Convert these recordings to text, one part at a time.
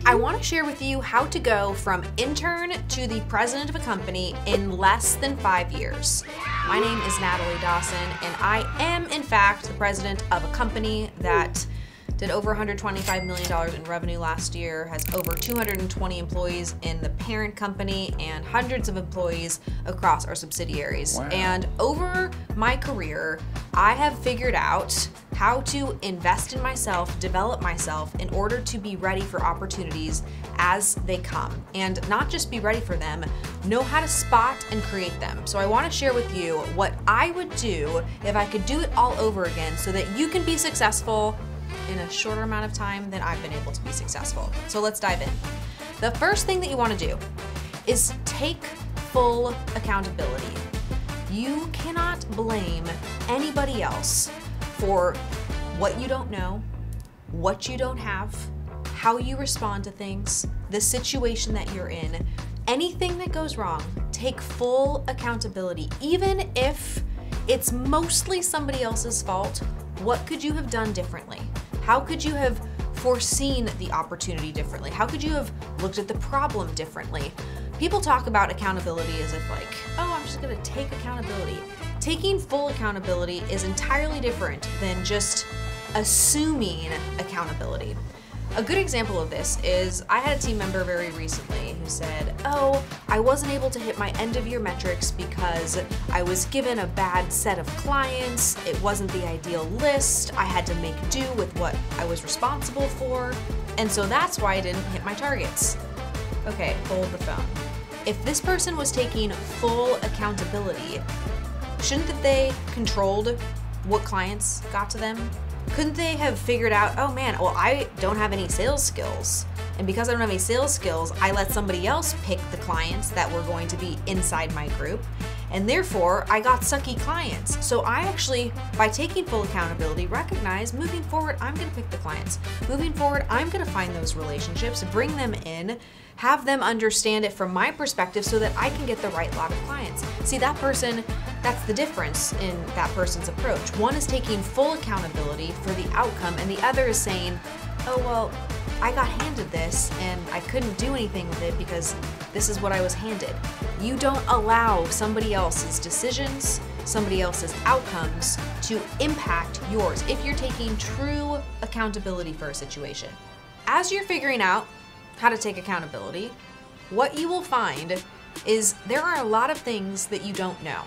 I want to share with you how to go from intern to the president of a company in less than 5 years. My name is Natalie Dawson, and I am, in fact, the president of a company that did over $125 million in revenue last year, has over 220 employees in the parent company, and hundreds of employees across our subsidiaries. Wow. And over my career, I have figured out how to invest in myself, develop myself in order to be ready for opportunities as they come. And not just be ready for them, know how to spot and create them. So I want to share with you what I would do if I could do it all over again so that you can be successful in a shorter amount of time than I've been able to be successful. So let's dive in. The first thing that you want to do is take full accountability. You cannot blame anybody else for what you don't know, what you don't have, how you respond to things, the situation that you're in. Anything that goes wrong, take full accountability. Even if it's mostly somebody else's fault, what could you have done differently? How could you have foreseen the opportunity differently? How could you have looked at the problem differently? People talk about accountability as if like, oh, I'm just gonna take accountability. Taking full accountability is entirely different than just assuming accountability. A good example of this is I had a team member very recently who said, oh, I wasn't able to hit my end of year metrics because I was given a bad set of clients, it wasn't the ideal list, I had to make do with what I was responsible for, and so that's why I didn't hit my targets. Okay, hold the phone. If this person was taking full accountability, shouldn't they controlled what clients got to them? Couldn't they have figured out, oh man, well, I don't have any sales skills. And because I don't have any sales skills, I let somebody else pick the clients that were going to be inside my group. And therefore, I got sucky clients. So I actually, by taking full accountability, recognize moving forward, I'm gonna pick the clients. Moving forward, I'm gonna find those relationships, bring them in, have them understand it from my perspective so that I can get the right lot of clients. See, that person, that's the difference in that person's approach. One is taking full accountability for the outcome, and the other is saying, oh, well, I got handed this and I couldn't do anything with it because this is what I was handed. You don't allow somebody else's decisions, somebody else's outcomes to impact yours if you're taking true accountability for a situation. As you're figuring out how to take accountability, what you will find is there are a lot of things that you don't know.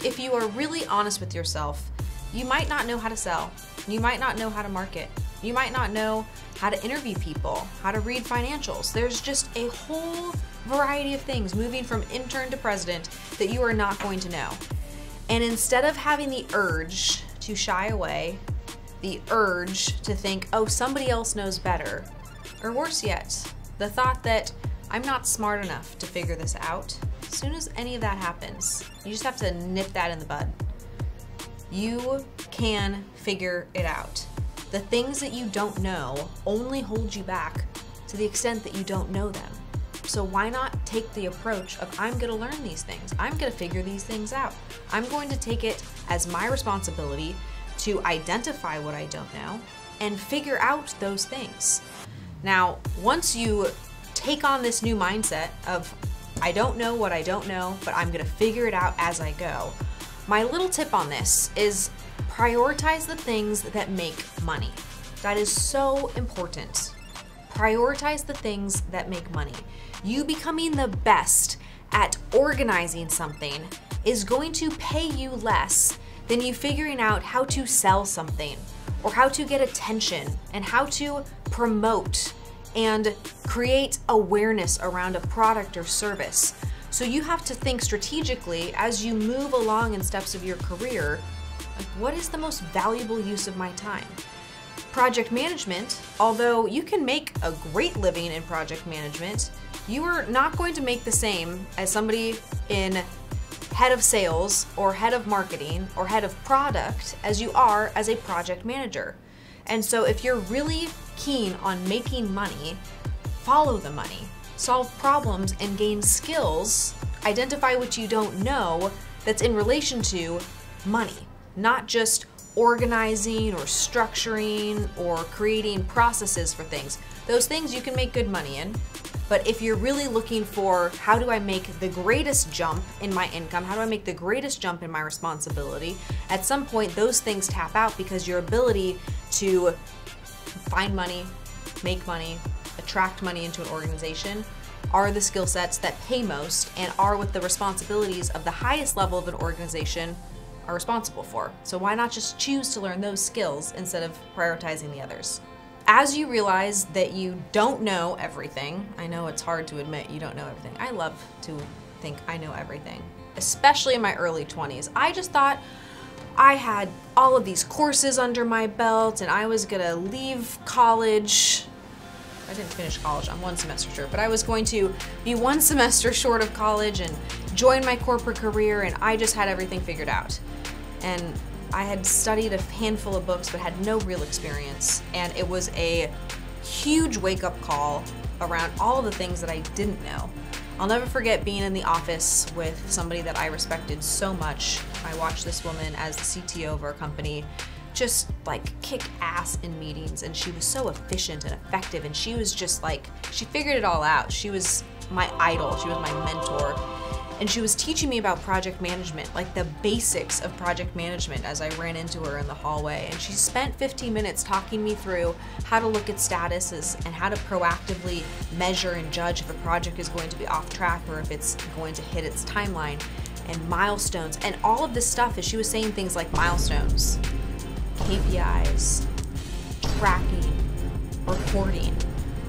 If you are really honest with yourself, you might not know how to sell. You might not know how to market. You might not know how to interview people, how to read financials. There's just a whole variety of things moving from intern to president that you are not going to know. And instead of having the urge to shy away, the urge to think, oh, somebody else knows better, or worse yet, the thought that I'm not smart enough to figure this out, as soon as any of that happens, you just have to nip that in the bud. You can figure it out. The things that you don't know only hold you back to the extent that you don't know them. So why not take the approach of I'm gonna learn these things, I'm gonna figure these things out. I'm going to take it as my responsibility to identify what I don't know and figure out those things. Now, once you take on this new mindset of I don't know what I don't know, but I'm gonna figure it out as I go, my little tip on this is prioritize the things that make money. That is so important. Prioritize the things that make money. You becoming the best at organizing something is going to pay you less than you figuring out how to sell something or how to get attention and how to promote and create awareness around a product or service. So you have to think strategically as you move along in steps of your career, like, what is the most valuable use of my time? Project management, although you can make a great living in project management, you are not going to make the same as somebody in head of sales or head of marketing or head of product as you are as a project manager. And so if you're really keen on making money, follow the money, solve problems and gain skills, identify what you don't know that's in relation to money, not just organizing or structuring or creating processes for things. Those things you can make good money in. But if you're really looking for how do I make the greatest jump in my income, how do I make the greatest jump in my responsibility, at some point those things tap out because your ability to find money, make money, attract money into an organization are the skill sets that pay most and are what the responsibilities of the highest level of an organization are responsible for. So why not just choose to learn those skills instead of prioritizing the others? As you realize that you don't know everything, I know it's hard to admit you don't know everything. I love to think I know everything, especially in my early 20s. I just thought I had all of these courses under my belt and I was gonna leave college. I didn't finish college, I'm one semester short, but I was going to be one semester short of college and join my corporate career, and I just had everything figured out. And I had studied a handful of books but had no real experience, and it was a huge wake-up call around all of the things that I didn't know. I'll never forget being in the office with somebody that I respected so much. I watched this woman as the CTO of our company just like kick ass in meetings, and she was so efficient and effective, and she was just like, she figured it all out. She was my idol, she was my mentor. And she was teaching me about project management, like the basics of project management, as I ran into her in the hallway. And she spent 15 minutes talking me through how to look at statuses and how to proactively measure and judge if a project is going to be off track or if it's going to hit its timeline, and milestones and all of this stuff. As she was saying things like milestones, KPIs, tracking, reporting.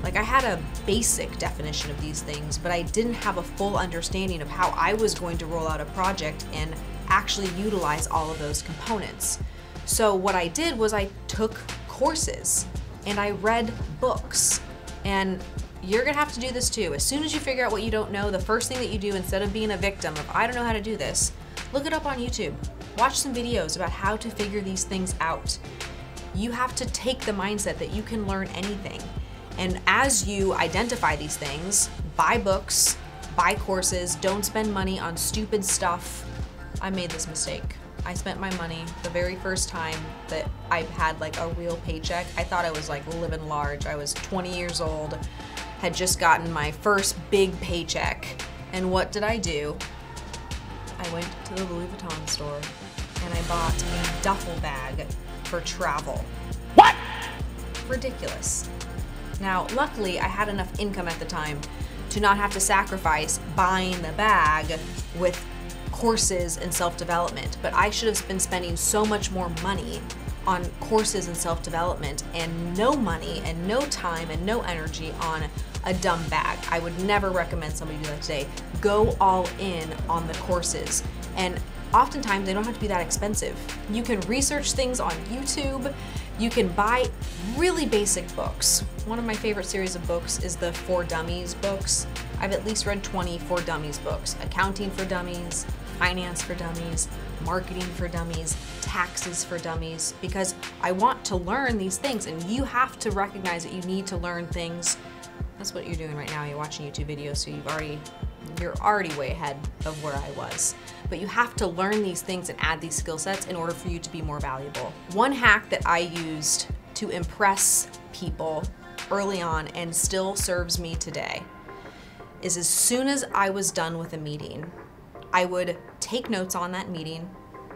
Like, I had a basic definition of these things, but I didn't have a full understanding of how I was going to roll out a project and actually utilize all of those components. So what I did was I took courses and I read books. And you're gonna have to do this too. As soon as you figure out what you don't know, the first thing that you do, instead of being a victim of, I don't know how to do this, look it up on YouTube. Watch some videos about how to figure these things out. You have to take the mindset that you can learn anything. And as you identify these things, buy books, buy courses, don't spend money on stupid stuff. I made this mistake. I spent my money the very first time that I had like a real paycheck. I thought I was like living large. I was 20 years old, had just gotten my first big paycheck. And what did I do? I went to the Louis Vuitton store and I bought a duffel bag for travel. What? Ridiculous. Now, luckily, I had enough income at the time to not have to sacrifice buying the bag with courses and self-development, but I should have been spending so much more money on courses and self-development and no money and no time and no energy on a dumb bag. I would never recommend somebody do that today. Go all in on the courses. And oftentimes, they don't have to be that expensive. You can research things on YouTube. You can buy really basic books. One of my favorite series of books is the For Dummies books. I've at least read 20 For Dummies books. Accounting for Dummies, Finance for Dummies, Marketing for Dummies, Taxes for Dummies, because I want to learn these things, and you have to recognize that you need to learn things. That's what you're doing right now. You're watching YouTube videos, so you're already way ahead of where I was. But you have to learn these things and add these skill sets in order for you to be more valuable. One hack that I used to impress people early on and still serves me today is, as soon as I was done with a meeting, I would take notes on that meeting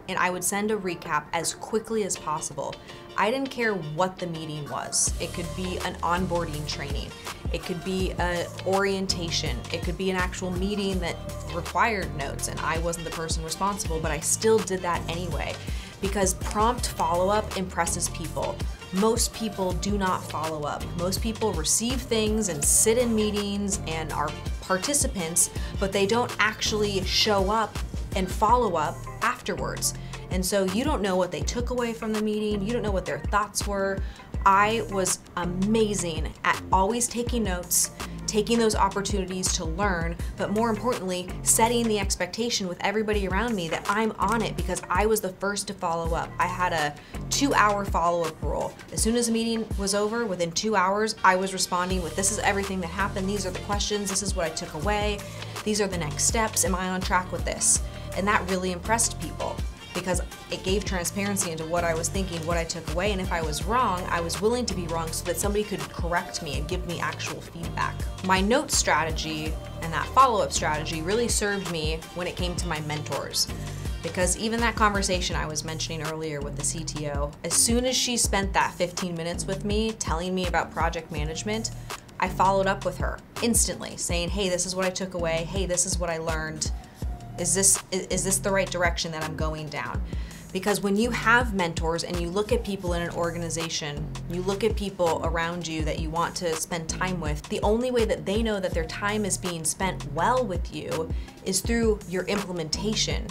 and I would send a recap as quickly as possible. I didn't care what the meeting was. It could be an onboarding training. It could be an orientation. It could be an actual meeting that required notes and I wasn't the person responsible, but I still did that anyway, because prompt follow-up impresses people. Most people do not follow up. Most people receive things and sit in meetings and are participants, but they don't actually show up and follow up afterwards. And so you don't know what they took away from the meeting. You don't know what their thoughts were. I was amazing at always taking notes, taking those opportunities to learn, but more importantly, setting the expectation with everybody around me that I'm on it because I was the first to follow up. I had a 2-hour follow-up rule. As soon as the meeting was over, within 2 hours, I was responding with, this is everything that happened, these are the questions, this is what I took away, these are the next steps, am I on track with this? And that really impressed people, because it gave transparency into what I was thinking, what I took away, and if I was wrong, I was willing to be wrong so that somebody could correct me and give me actual feedback. My note strategy and that follow-up strategy really served me when it came to my mentors. Because even that conversation I was mentioning earlier with the CTO, as soon as she spent that 15 minutes with me telling me about project management, I followed up with her instantly saying, hey, this is what I took away. Hey, this is what I learned. Is this the right direction that I'm going down? Because when you have mentors and you look at people in an organization, you look at people around you that you want to spend time with, the only way that they know that their time is being spent well with you is through your implementation.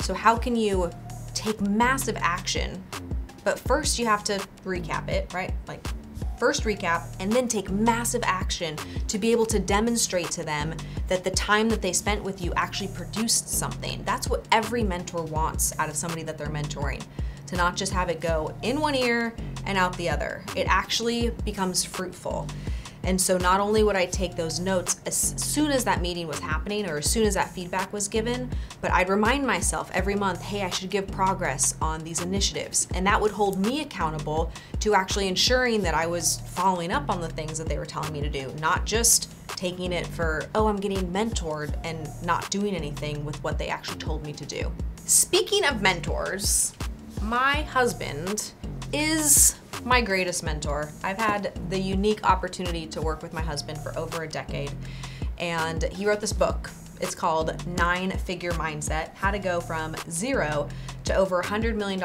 So how can you take massive action, but first you have to recap it, right? Like first recap and then take massive action to be able to demonstrate to them that the time that they spent with you actually produced something. That's what every mentor wants out of somebody that they're mentoring, to not just have it go in one ear and out the other. It actually becomes fruitful. And so not only would I take those notes as soon as that meeting was happening or as soon as that feedback was given, but I'd remind myself every month, hey, I should give progress on these initiatives. And that would hold me accountable to actually ensuring that I was following up on the things that they were telling me to do, not just taking it for, oh, I'm getting mentored and not doing anything with what they actually told me to do. Speaking of mentors, my husband is my greatest mentor. I've had the unique opportunity to work with my husband for over a decade, and he wrote this book. It's called 9-Figure Mindset: How to Go from Zero to Over $100 Million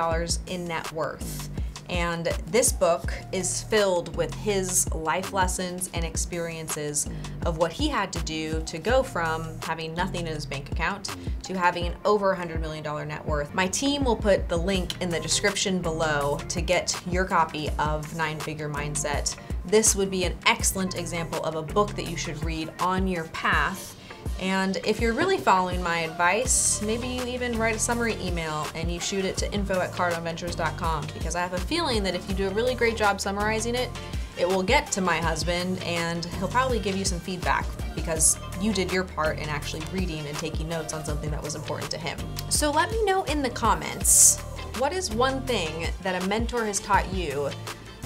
in Net Worth. And this book is filled with his life lessons and experiences of what he had to do to go from having nothing in his bank account to having an over $100 million net worth. My team will put the link in the description below to get your copy of 9-Figure Mindset. This would be an excellent example of a book that you should read on your path. And if you're really following my advice, maybe you even write a summary email and you shoot it to info@cardonventures.com, because I have a feeling that if you do a really great job summarizing it, it will get to my husband and he'll probably give you some feedback because you did your part in actually reading and taking notes on something that was important to him. So let me know in the comments, what is one thing that a mentor has taught you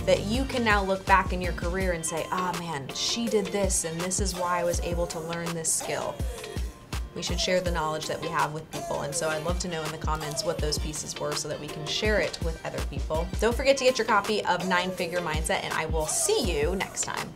that you can now look back in your career and say, ah, man, she did this and this is why I was able to learn this skill. We should share the knowledge that we have with people, and so I'd love to know in the comments what those pieces were so that we can share it with other people. Don't forget to get your copy of 9-Figure Mindset, and I will see you next time.